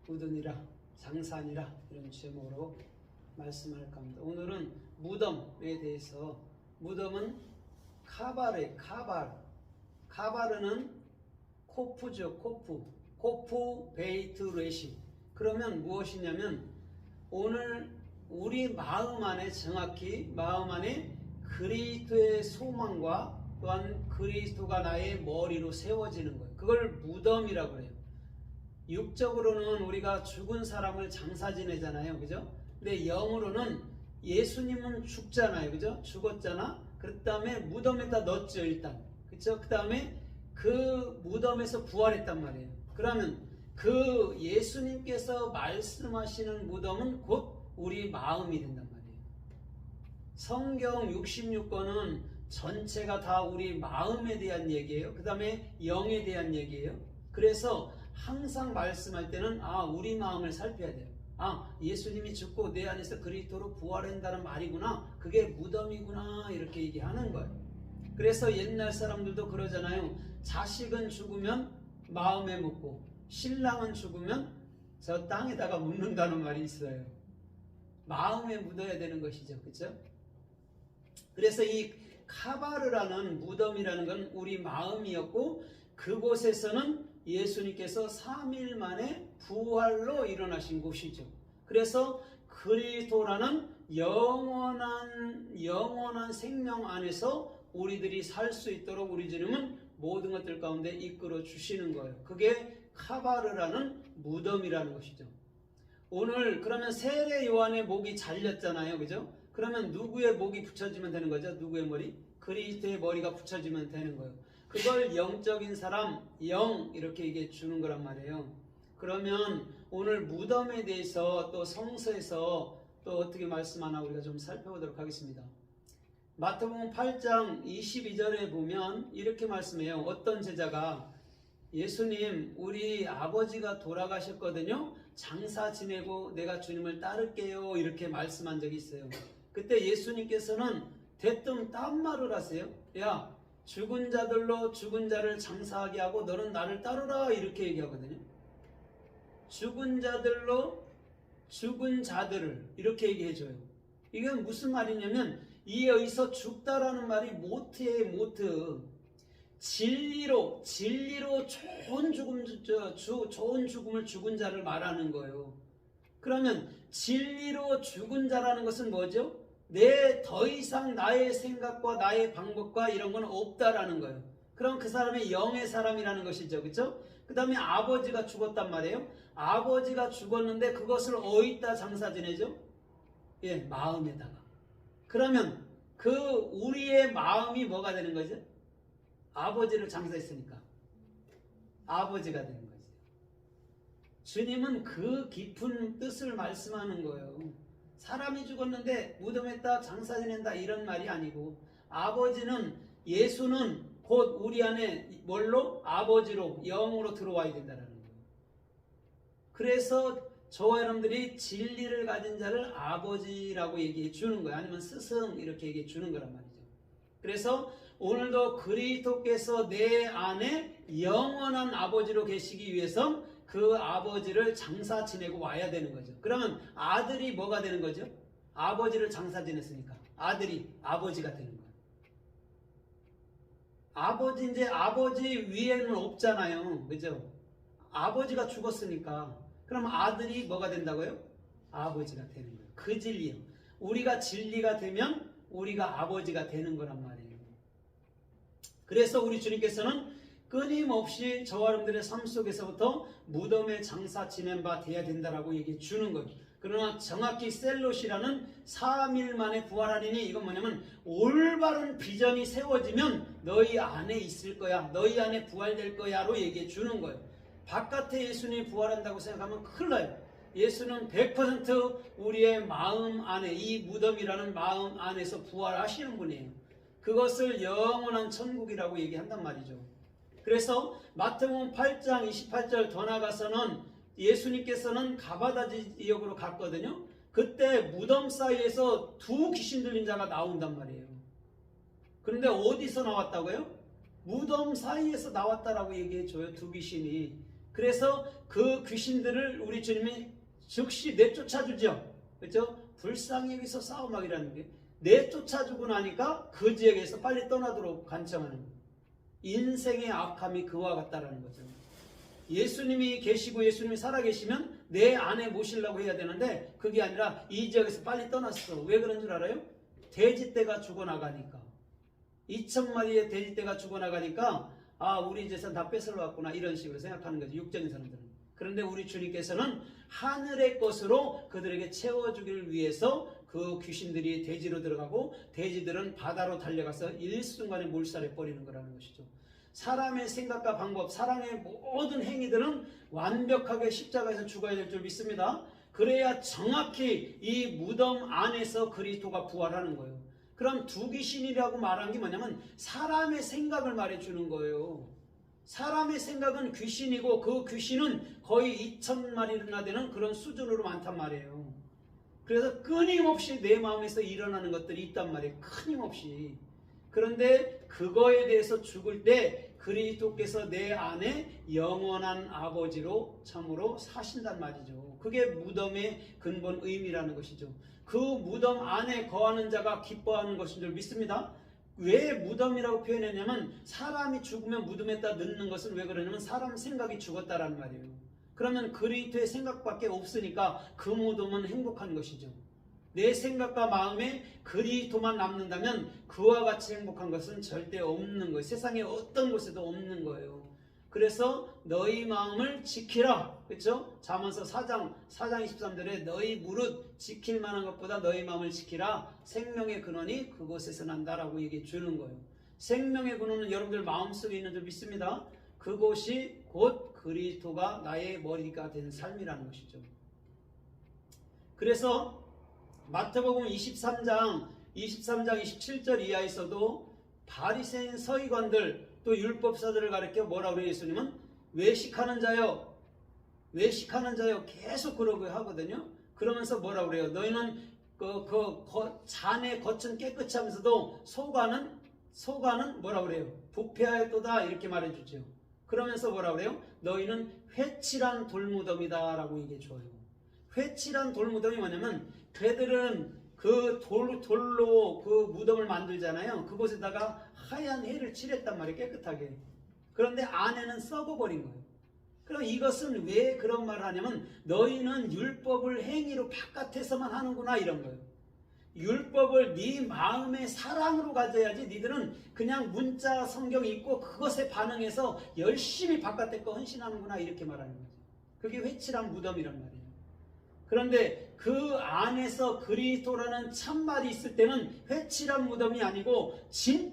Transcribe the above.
우둔이라 장사니라 이런 제목으로 말씀할까 합니다. 오늘은 무덤에 대해서, 무덤은 카바르, 카바르는 코프죠. 코프 베이트 레시. 그러면 무엇이냐면 오늘 우리 마음 안에, 정확히 마음 안에 그리스도의 소망과 또한 그리스도가 나의 머리로 세워지는 거예요. 그걸 무덤이라고 그래요. 육적으로는 우리가 죽은 사람을 장사 지내잖아요. 그죠? 근데 영으로는 예수님은 죽잖아요. 그죠? 죽었잖아. 그 다음에 무덤에다 넣었죠, 일단. 그죠? 그 다음에 그 무덤에서 부활했단 말이에요. 그러면 그 예수님께서 말씀하시는 무덤은 곧 우리 마음이 된단 말이에요. 성경 66권은 전체가 다 우리 마음에 대한 얘기예요. 그 다음에 영에 대한 얘기예요. 그래서 항상 말씀할 때는 우리 마음을 살펴야 돼요. 예수님이 죽고 내 안에서 그리스도로 부활한다는 말이구나. 그게 무덤이구나. 이렇게 얘기하는 거예요. 그래서 옛날 사람들도 그러잖아요. 자식은 죽으면 마음에 묻고 신랑은 죽으면 저 땅에다가 묻는다는 말이 있어요. 마음에 묻어야 되는 것이죠. 그렇죠? 그래서 이 카바르라는 무덤이라는 건 우리 마음이었고, 그곳에서는 예수님께서 3일 만에 부활로 일어나신 곳이죠. 그래서 그리스도라는 영원한 생명 안에서 우리들이 살 수 있도록 우리 주님은 모든 것들 가운데 이끌어 주시는 거예요. 그게 카바르라는 무덤이라는 것이죠. 오늘 그러면 세례 요한의 목이 잘렸잖아요. 그죠? 그러면 누구의 목이 붙여지면 되는 거죠? 누구의 머리? 그리스도의 머리가 붙여지면 되는 거예요. 그걸 영적인 사람, 영 이렇게 얘기해 주는 거란 말이에요. 그러면 오늘 무덤에 대해서 또 성서에서 또 어떻게 말씀하나 우리가 좀 살펴보도록 하겠습니다. 마태복음 8장 22절에 보면 이렇게 말씀해요. 어떤 제자가 예수님, 우리 아버지가 돌아가셨거든요. 장사 지내고 내가 주님을 따를게요. 이렇게 말씀한 적이 있어요. 그때 예수님께서는 대뜸 딴 말을 하세요. 야, 죽은 자들로 죽은 자를 장사하게 하고 너는 나를 따르라. 이렇게 얘기하거든요. 죽은 자들로 죽은 자들을 이렇게 얘기해줘요. 이건 무슨 말이냐면 이 여기서 죽다라는 말이 모트예요. 모트. 진리로 좋은 죽음을 죽은 자를 말하는 거예요. 그러면 진리로 죽은 자라는 것은 뭐죠? 더 이상 나의 생각과 나의 방법과 이런 건 없다라는 거예요. 그럼 그 사람이 영의 사람이라는 것이죠. 그렇죠? 그 다음에 아버지가 죽었단 말이에요. 아버지가 죽었는데 그것을 어디다 장사 지내죠? 마음에다가. 그러면 그 우리의 마음이 뭐가 되는 거죠? 아버지를 장사했으니까 아버지가 되는 거죠. 주님은 그 깊은 뜻을 말씀하는 거예요. 사람이 죽었는데 무덤에다 장사 지낸다 이런 말이 아니고, 아버지는, 예수는 곧 우리 안에 뭘로? 아버지로, 영으로 들어와야 된다는 거예요. 그래서 저와 여러분들이 진리를 가진 자를 아버지라고 얘기해 주는 거예요. 아니면 스승 이렇게 얘기해 주는 거란 말이죠. 그래서 오늘도 그리스도께서 내 안에 영원한 아버지로 계시기 위해서 그 아버지를 장사 지내고 와야 되는 거죠. 그러면 아들이 뭐가 되는 거죠? 아버지를 장사 지냈으니까 아들이 아버지가 되는 거예요. 아버지 위에는 없잖아요. 그죠? 아버지가 죽었으니까. 그럼 아들이 뭐가 된다고요? 아버지가 되는 거예요. 그 진리요. 우리가 진리가 되면 우리가 아버지가 되는 거란 말이에요. 그래서 우리 주님께서는 끊임없이 저와 여러분들의 삶 속에서부터 무덤에 장사 지낸 바 돼야 된다라고 얘기해 주는 거예요. 그러나 정확히 셀롯이라는 3일 만에 부활하리니 이건 뭐냐면 올바른 비전이 세워지면 너희 안에 있을 거야. 너희 안에 부활될 거야로 얘기해 주는 거예요. 바깥에 예수님이 부활한다고 생각하면 큰일 나요. 예수는 100% 우리의 마음 안에, 이 무덤이라는 마음 안에서 부활하시는 분이에요. 그것을 영원한 천국이라고 얘기한단 말이죠. 그래서 마태복음 8장 28절 더 나가서는 예수님께서는 가바다 지역으로 갔거든요. 그때 무덤 사이에서 두 귀신 들린 자가 나온단 말이에요. 그런데 어디서 나왔다고요? 무덤 사이에서 나왔다라고 얘기해줘요. 두 귀신이. 그래서 그 귀신들을 우리 주님이 즉시 내쫓아주죠. 그렇죠? 불쌍히 여기서 싸움하기라는 게 내쫓아주고 나니까 그 지역에서 빨리 떠나도록 간청하는 거예요. 인생의 악함이 그와 같다라는 거죠. 예수님이 계시고 예수님이 살아계시면 내 안에 모시려고 해야 되는데 그게 아니라 이 지역에서 빨리 떠났어. 왜 그런 줄 알아요? 돼지떼가 죽어나가니까. 2,000마리의 돼지떼가 죽어나가니까 아, 우리 재산 다 뺏으러 왔구나 이런 식으로 생각하는 거죠. 육적인 사람들은. 그런데 우리 주님께서는 하늘의 것으로 그들에게 채워주기를 위해서 그 귀신들이 돼지로 들어가고 돼지들은 바다로 달려가서 일순간에 몰살해 버리는 거라는 것이죠. 사람의 생각과 방법, 사람의 모든 행위들은 완벽하게 십자가에서 죽어야 될 줄 믿습니다. 그래야 정확히 이 무덤 안에서 그리스도가 부활하는 거예요. 그럼 두 귀신이라고 말한 게 뭐냐면 사람의 생각을 말해주는 거예요. 사람의 생각은 귀신이고 그 귀신은 거의 2,000마리나 되는 그런 수준으로 많단 말이에요. 그래서 끊임없이 내 마음에서 일어나는 것들이 있단 말이에요. 끊임없이. 그런데 그거에 대해서 죽을 때 그리스도께서 내 안에 영원한 아버지로 참으로 사신단 말이죠. 그게 무덤의 근본 의미라는 것이죠. 그 무덤 안에 거하는 자가 기뻐하는 것인 줄 믿습니다. 왜 무덤이라고 표현했냐면 사람이 죽으면 무덤에다 넣는 것은 왜 그러냐면 사람 생각이 죽었다라는 말이에요. 그러면 그리스도의 생각밖에 없으니까 그 무덤은 행복한 것이죠. 내 생각과 마음에 그리스도만 남는다면 그와 같이 행복한 것은 절대 없는 거예요. 세상에 어떤 곳에도 없는 거예요. 그래서 너희 마음을 지키라. 그렇죠? 잠언서 4장 23절에 너희 무릇 지킬 만한 것보다 너희 마음을 지키라. 생명의 근원이 그곳에서 난다라고 얘기해 주는 거예요. 생명의 근원은 여러분들 마음속에 있는 줄 믿습니다. 그곳이 곧 그리스도가 나의 머리가 된 삶이라는 것이죠. 그래서 마태복음 23장 27절 이하에서도 바리새인 서기관들 또 율법사들을 가리켜 뭐라고 그래요? 예수님은 외식하는 자요 계속 그러고 하거든요. 그러면서 뭐라고 그래요? 너희는 잔의 겉은 깨끗이 하면서도 속안은 뭐라고 그래요? 부패하였도다 이렇게 말해주죠. 그러면서 뭐라고 그래요? 너희는 회칠한 돌무덤이다 라고 얘기해 줘요. 회칠한 돌무덤이 뭐냐면 걔들은 그 돌로 그 무덤을 만들잖아요. 그곳에다가 하얀 해를 칠했단 말이에요. 깨끗하게. 그런데 안에는 썩어버린 거예요. 그럼 이것은 왜 그런 말을 하냐면 너희는 율법을 행위로 바깥에서만 하는구나 이런 거예요. 율법을 네 마음의 사랑으로 가져야지 니들은 그냥 문자 성경 읽고 그것에 반응해서 열심히 바깥에 거 헌신하는구나 이렇게 말하는 거죠. 그게 회칠한 무덤이란 말이에요. 그런데 그 안에서 그리스도라는 참말이 있을 때는 회칠한 무덤이 아니고 진짜